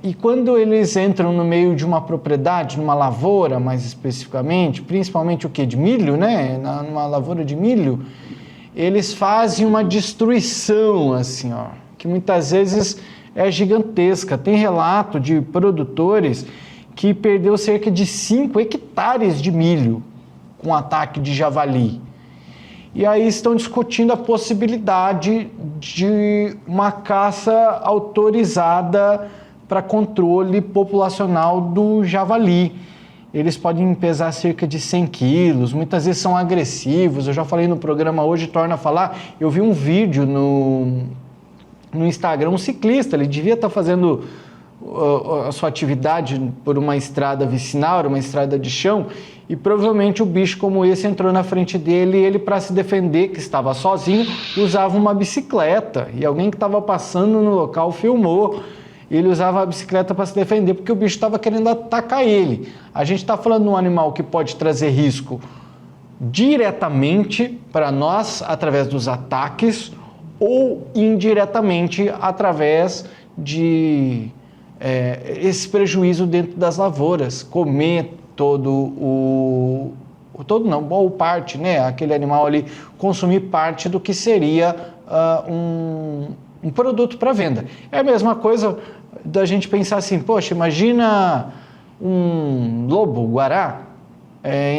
E quando eles entram no meio de uma propriedade, numa lavoura mais especificamente, principalmente o que? De milho, né? Numa lavoura de milho, eles fazem uma destruição, assim, ó, que muitas vezes é gigantesca. Tem relato de produtores que perdeu cerca de 5 hectares de milho com ataque de javali. E aí estão discutindo a possibilidade de uma caça autorizada para controle populacional do javali. Eles podem pesar cerca de 100 quilos, muitas vezes são agressivos. Eu já falei no programa hoje, torna a falar. Eu vi um vídeo no Instagram, um ciclista, ele devia estar fazendo a sua atividade por uma estrada vicinal, uma estrada de chão, e provavelmente o bicho como esse entrou na frente dele e ele, para se defender, que estava sozinho, usava uma bicicleta. E alguém que estava passando no local filmou. Ele usava a bicicleta para se defender porque o bicho estava querendo atacar ele. A gente está falando de um animal que pode trazer risco diretamente para nós através dos ataques ou indiretamente através de esse prejuízo dentro das lavouras, comer ou parte, né? Aquele animal ali consumir parte do que seria um produto para venda. É a mesma coisa da gente pensar assim, poxa, imagina um lobo-guará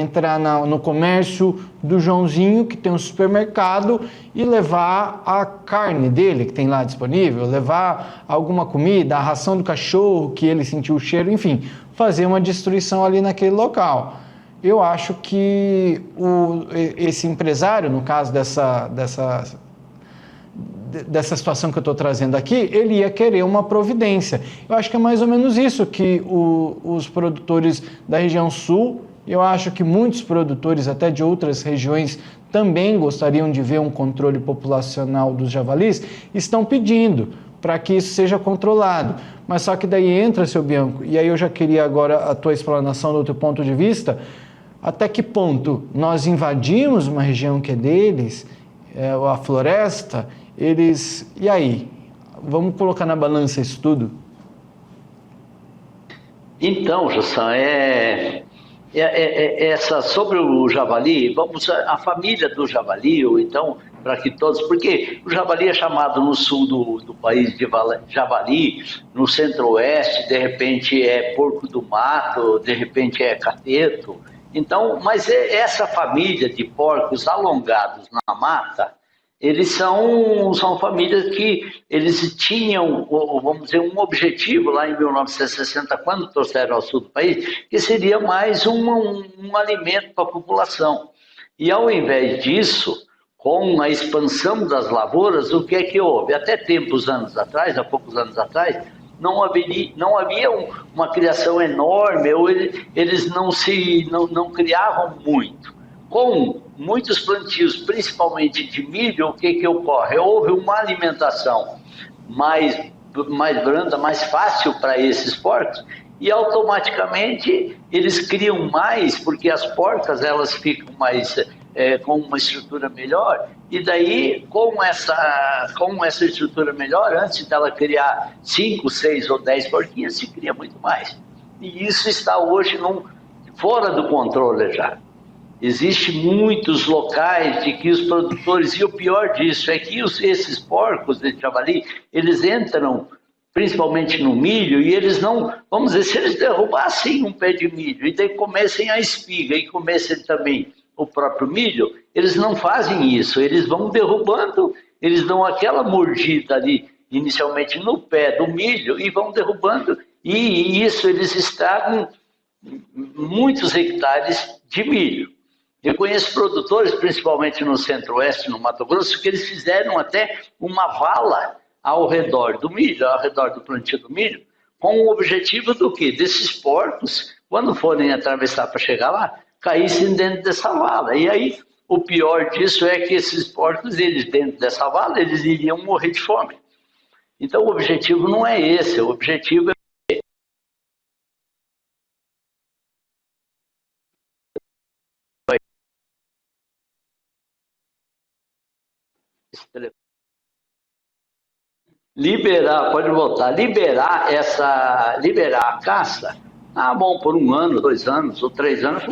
entrar no comércio do Joãozinho, que tem um supermercado, e levar a carne dele, que tem lá disponível, levar alguma comida, a ração do cachorro, que ele sentiu o cheiro, enfim, fazer uma destruição ali naquele local. Eu acho que esse empresário, no caso dessa situação que eu estou trazendo aqui, ele ia querer uma providência. Eu acho que é mais ou menos isso que os produtores da região sul, eu acho que muitos produtores até de outras regiões também gostariam de ver um controle populacional dos javalis, estão pedindo para que isso seja controlado. Mas só que daí entra, seu Bianco, e aí eu já queria agora a tua explanação do teu ponto de vista, até que ponto nós invadimos uma região que é deles, a floresta, e aí? Vamos colocar na balança isso tudo? Então, Jussan, sobre o javali, a família do javali, ou então, para que todos, porque o javali é chamado no sul do país de javali, no centro-oeste, de repente é porco do mato, de repente é cateto. Então, mas essa família de porcos alongados na mata, eles são famílias que eles tinham, vamos dizer, um objetivo lá em 1960, quando trouxeram ao sul do país, que seria mais um alimento para a população. E ao invés disso, com a expansão das lavouras, o que é que houve? Até há poucos anos atrás, não havia uma criação enorme, ou eles não criavam muito. Com muitos plantios, principalmente de milho, o que ocorre? Houve uma alimentação mais mais branda, mais fácil para esses porcos, e automaticamente eles criam mais, porque as porcas elas ficam mais com uma estrutura melhor, e daí com essa estrutura melhor, antes dela criar 5, 6 ou 10 porquinhas, se cria muito mais. E isso está hoje fora do controle já. Existem muitos locais de que os produtores, e o pior disso é que esses porcos de javali, eles entram principalmente no milho, e eles não, vamos dizer, se eles derrubassem um pé de milho, e daí comecem a espiga, e comecem também o próprio milho, eles não fazem isso, eles vão derrubando, eles dão aquela mordida ali, inicialmente no pé do milho, e vão derrubando, e isso eles estragam muitos hectares de milho. Eu conheço produtores, principalmente no Centro-Oeste, no Mato Grosso, que eles fizeram até uma vala ao redor do milho, ao redor do plantio do milho, com o objetivo do quê? Desses porcos, quando forem atravessar para chegar lá, caíssem dentro dessa vala. E aí, o pior disso é que esses porcos, eles dentro dessa vala, eles iriam morrer de fome. Então, o objetivo não é esse, o objetivo é pode voltar, liberar a caça, bom, por 1 ano, 2 anos ou 3 anos,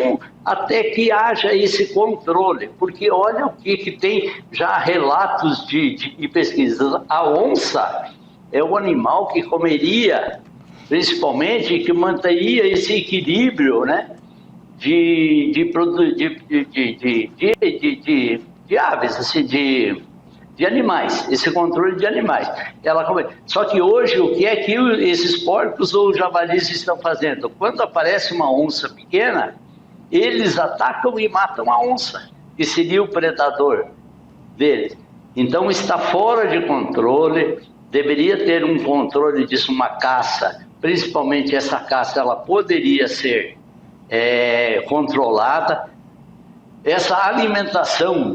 até que haja esse controle, porque olha o que tem já relatos de pesquisas. A onça é o animal que comeria, principalmente, que manteria esse equilíbrio, né, de aves, assim, de animais, esse controle de animais. Só que hoje, o que é que esses porcos ou javalis estão fazendo? Quando aparece uma onça pequena, eles atacam e matam a onça, que seria o predador deles. Então está fora de controle, deveria ter um controle disso, uma caça, principalmente essa caça, ela poderia ser controlada. Essa alimentação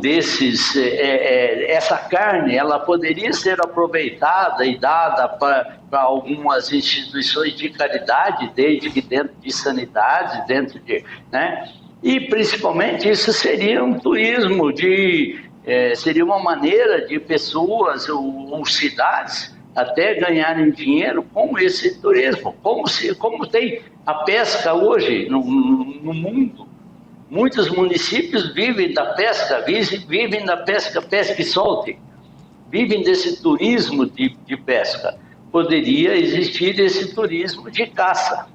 essa carne, ela poderia ser aproveitada e dada para algumas instituições de caridade, desde que dentro de sanidade, né? E principalmente isso seria um turismo seria uma maneira de pessoas ou cidades até ganharem dinheiro com esse turismo, como tem a pesca hoje no mundo. Muitos municípios vivem da pesca, pesca e solte, vivem desse turismo de pesca. Poderia existir esse turismo de caça.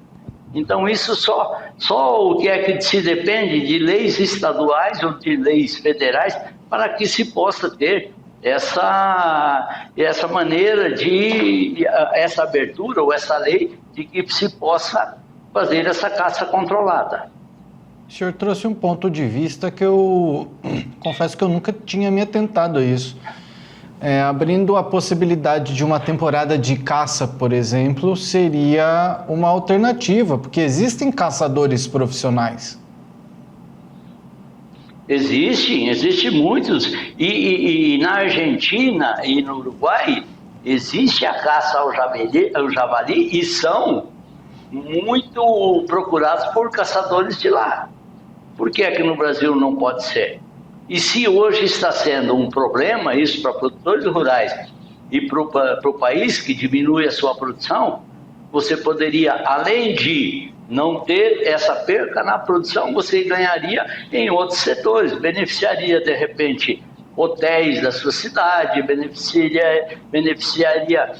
Então isso só o que é que se depende de leis estaduais ou de leis federais para que se possa ter essa maneira essa abertura ou essa lei de que se possa fazer essa caça controlada. O senhor trouxe um ponto de vista que eu confesso que eu nunca tinha me atentado a isso. Abrindo a possibilidade de uma temporada de caça, por exemplo, seria uma alternativa, porque existem caçadores profissionais. Existem muitos. E na Argentina e no Uruguai existe a caça ao javali e são muito procurados por caçadores de lá. Por que é que no Brasil não pode ser? E se hoje está sendo um problema isso para produtores rurais e para o país que diminui a sua produção, você poderia, além de não ter essa perca na produção, você ganharia em outros setores, beneficiaria de repente hotéis da sua cidade, beneficiaria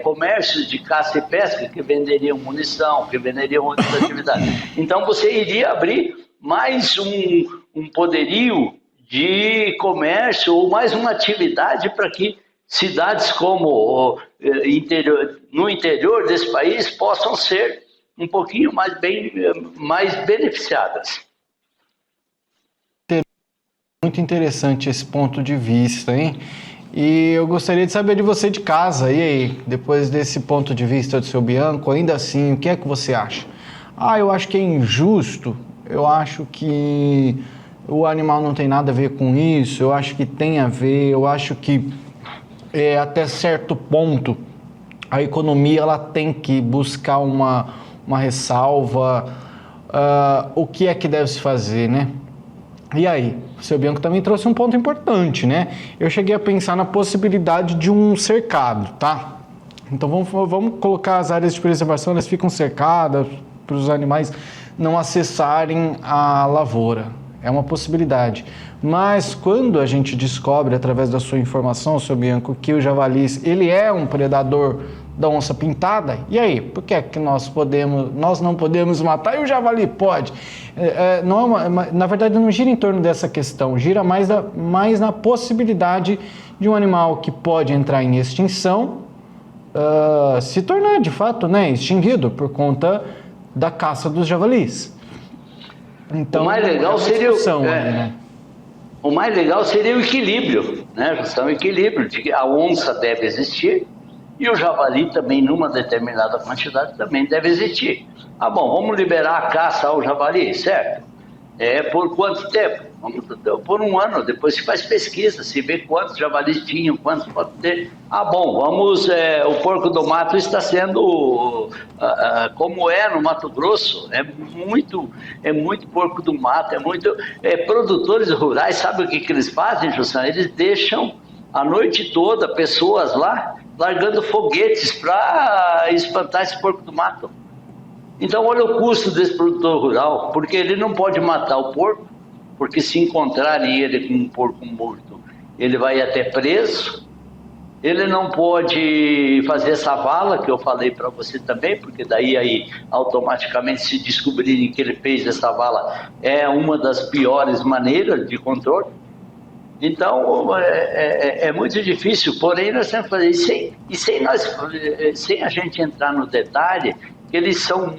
comércios de caça e pesca que venderiam munição, que venderiam outras atividades. Então você iria abrir mais um poderio de comércio ou mais uma atividade para que cidades como no interior desse país possam ser um pouquinho mais beneficiadas. Muito interessante esse ponto de vista, hein? E eu gostaria de saber de você de casa, e aí, depois desse ponto de vista do seu Bianco, ainda assim, o que é que você acha? Eu acho que é injusto, eu acho que o animal não tem nada a ver com isso, eu acho que tem a ver, eu acho que até certo ponto, a economia ela tem que buscar uma ressalva. O que é que deve se fazer, né? E aí, o seu Bianco também trouxe um ponto importante, né? Eu cheguei a pensar na possibilidade de um cercado, tá? Então vamos colocar as áreas de preservação, elas ficam cercadas para os animais não acessarem a lavoura. É uma possibilidade. Mas quando a gente descobre, através da sua informação, seu Bianco, que o javali ele é um predador da onça pintada, e aí? Por que é que nós não podemos matar e o javali pode? Na verdade, não gira em torno dessa questão, gira mais na possibilidade de um animal que pode entrar em extinção se tornar, de fato, né, extinguido por conta da caça dos javalis. Então, o mais legal seria né? O mais legal seria o equilíbrio, né? Justamente o equilíbrio de que a onça deve existir e o javali também, numa determinada quantidade, também deve existir. Bom, vamos liberar a caça ao javali, certo? Por quanto tempo? Por um ano, depois se faz pesquisa, se vê quantos javalis tinham, quantos pode ter. O porco do mato está sendo como no Mato Grosso, é muito porco do mato, produtores rurais, sabe o que eles fazem, Jussão? Eles deixam a noite toda pessoas lá largando foguetes para espantar esse porco do mato. Então, olha o custo desse produtor rural, porque ele não pode matar o porco, porque se encontrarem ele com um porco morto, ele vai até preso. Ele não pode fazer essa vala, que eu falei para você também, porque daí automaticamente se descobrirem que ele fez essa sem é uma das piores maneiras de controle. Então, é muito difícil, porém nós temos que fazer isso sem a gente entrar no detalhe, que eles são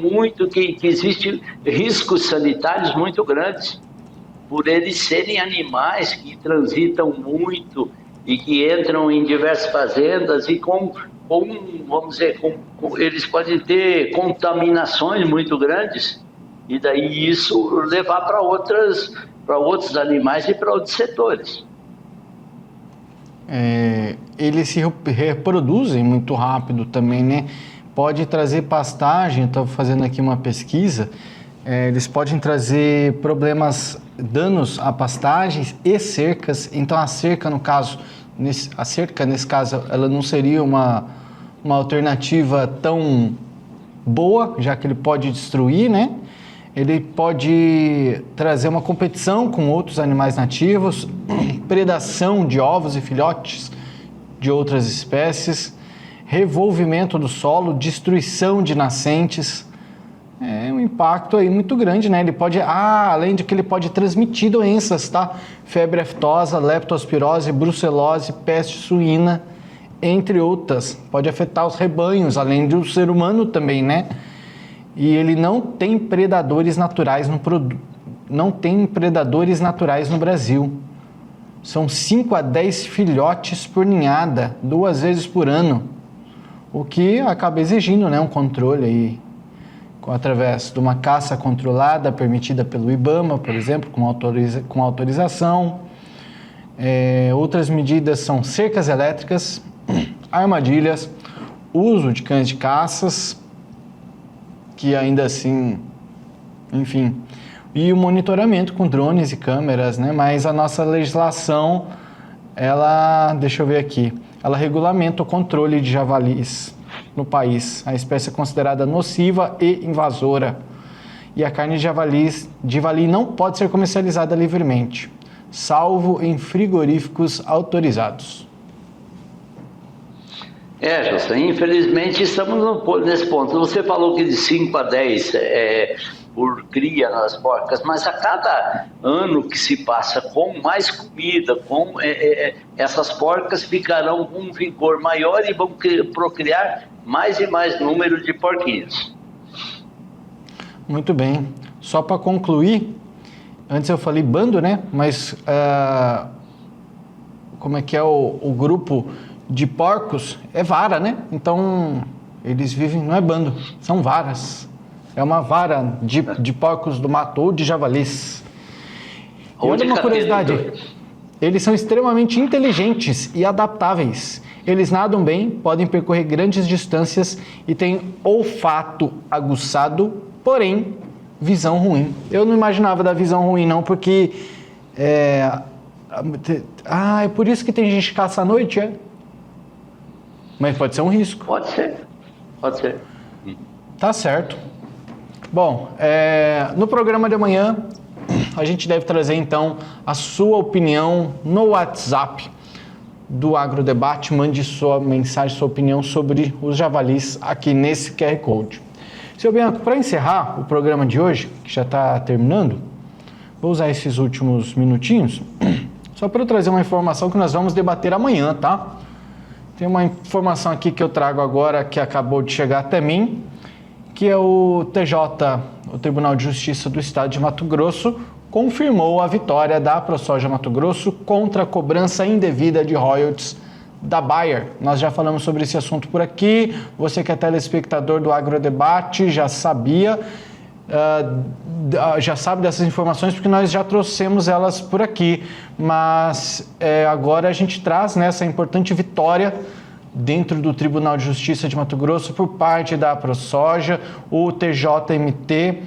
que existem riscos sanitários muito grandes, por eles serem animais que transitam muito e que entram em diversas fazendas e eles podem ter contaminações muito grandes, e daí isso levar para outros animais e para outros setores. Eles se reproduzem muito rápido também, né? Pode trazer pastagem, estou fazendo aqui uma pesquisa, eles podem trazer danos a pastagens e cercas. Então a cerca, nesse caso, ela não seria uma alternativa tão boa, já que ele pode destruir, né? Ele pode trazer uma competição com outros animais nativos, predação de ovos e filhotes de outras espécies, revolvimento do solo, destruição de nascentes. É um impacto aí muito grande, né? Ele pode, além de que ele pode transmitir doenças, tá? Febre aftosa, leptospirose, brucelose, peste suína, entre outras. Pode afetar os rebanhos, além do ser humano também, né? E ele não tem predadores naturais no Brasil. São 5 a 10 filhotes por ninhada, 2 vezes por ano, o que acaba exigindo, né, um controle aí, através de uma caça controlada, permitida pelo IBAMA, por exemplo, com autorização. Outras medidas são cercas elétricas, armadilhas, uso de cães de caças, que ainda assim, enfim, e o monitoramento com drones e câmeras, né? Mas a nossa legislação, deixa eu ver aqui, ela regulamenta o controle de javalis no país. A espécie é considerada nociva e invasora. E a carne de javali não pode ser comercializada livremente, salvo em frigoríficos autorizados. Justo, infelizmente estamos nesse ponto. Você falou que de 5 a 10 por cria nas porcas, mas a cada ano que se passa com mais comida, essas porcas ficarão com um vigor maior e vão procriar mais e mais número de porquinhos. Muito bem. Só para concluir, antes eu falei bando, né? Mas como é que é o grupo de porcos? É vara, né? Então eles vivem, não é bando, são varas. É uma vara de porcos do mato ou de javalis. E olha uma curiosidade, eles são extremamente inteligentes e adaptáveis. Eles nadam bem, podem percorrer grandes distâncias e têm olfato aguçado, porém, visão ruim. Eu não imaginava da visão ruim não, porque... é por isso que tem gente que caça à noite, é? Mas pode ser um risco. Pode ser. Tá certo. Bom, no programa de amanhã, a gente deve trazer, então, a sua opinião no WhatsApp do Agrodebate. Mande sua mensagem, sua opinião sobre os javalis aqui nesse QR Code. Seu Bianco, para encerrar o programa de hoje, que já está terminando, vou usar esses últimos minutinhos só para eu trazer uma informação que nós vamos debater amanhã, tá? Tem uma informação aqui que eu trago agora que acabou de chegar até mim, que é o TJ, o Tribunal de Justiça do Estado de Mato Grosso, confirmou a vitória da ProSoja Mato Grosso contra a cobrança indevida de royalties da Bayer. Nós já falamos sobre esse assunto por aqui, você que é telespectador do Agrodebate já sabia, já sabe dessas informações porque nós já trouxemos elas por aqui, mas agora a gente traz essa importante vitória dentro do Tribunal de Justiça de Mato Grosso por parte da ProSoja. O TJMT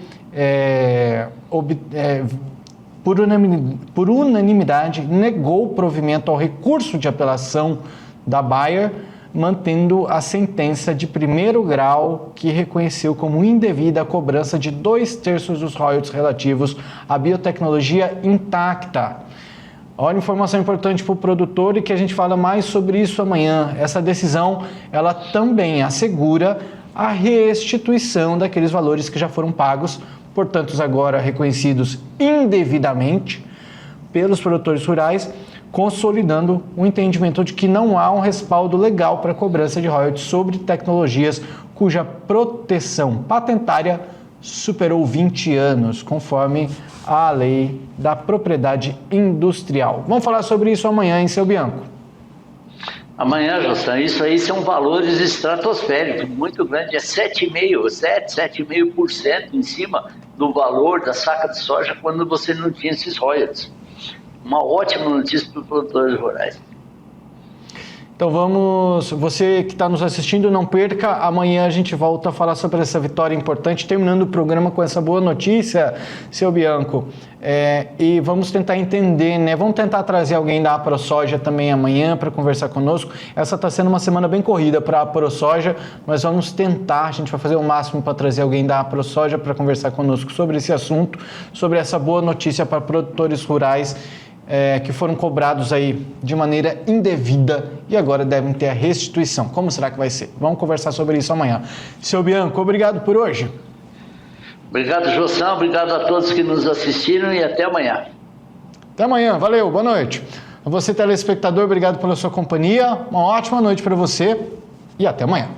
por unanimidade negou o provimento ao recurso de apelação da Bayer, mantendo a sentença de primeiro grau que reconheceu como indevida a cobrança de 2/3 dos royalties relativos à biotecnologia intacta. Olha, informação importante para o produtor e que a gente fala mais sobre isso amanhã. Essa decisão, ela também assegura a restituição daqueles valores que já foram pagos, portanto, agora reconhecidos indevidamente pelos produtores rurais, consolidando o entendimento de que não há um respaldo legal para a cobrança de royalties sobre tecnologias cuja proteção patentária superou 20 anos, conforme a lei da propriedade industrial. Vamos falar sobre isso amanhã, hein, seu Bianco? Amanhã, José, isso aí são valores estratosféricos, muito grandes, é 7,5% em cima do valor da saca de soja quando você não tinha esses royalties. Uma ótima notícia para os produtores rurais. Então você que está nos assistindo, não perca, amanhã a gente volta a falar sobre essa vitória importante, terminando o programa com essa boa notícia, seu Bianco, e vamos tentar entender, né? Vamos tentar trazer alguém da ProSoja também amanhã para conversar conosco. Essa está sendo uma semana bem corrida para a ProSoja, mas vamos tentar, a gente vai fazer o máximo para trazer alguém da ProSoja para conversar conosco sobre esse assunto, sobre essa boa notícia para produtores rurais que foram cobrados aí de maneira indevida e agora devem ter a restituição. Como será que vai ser? Vamos conversar sobre isso amanhã. Seu Bianco, obrigado por hoje. Obrigado, Joção. Obrigado a todos que nos assistiram e até amanhã. Até amanhã. Valeu. Boa noite. A você, telespectador, obrigado pela sua companhia. Uma ótima noite para você e até amanhã.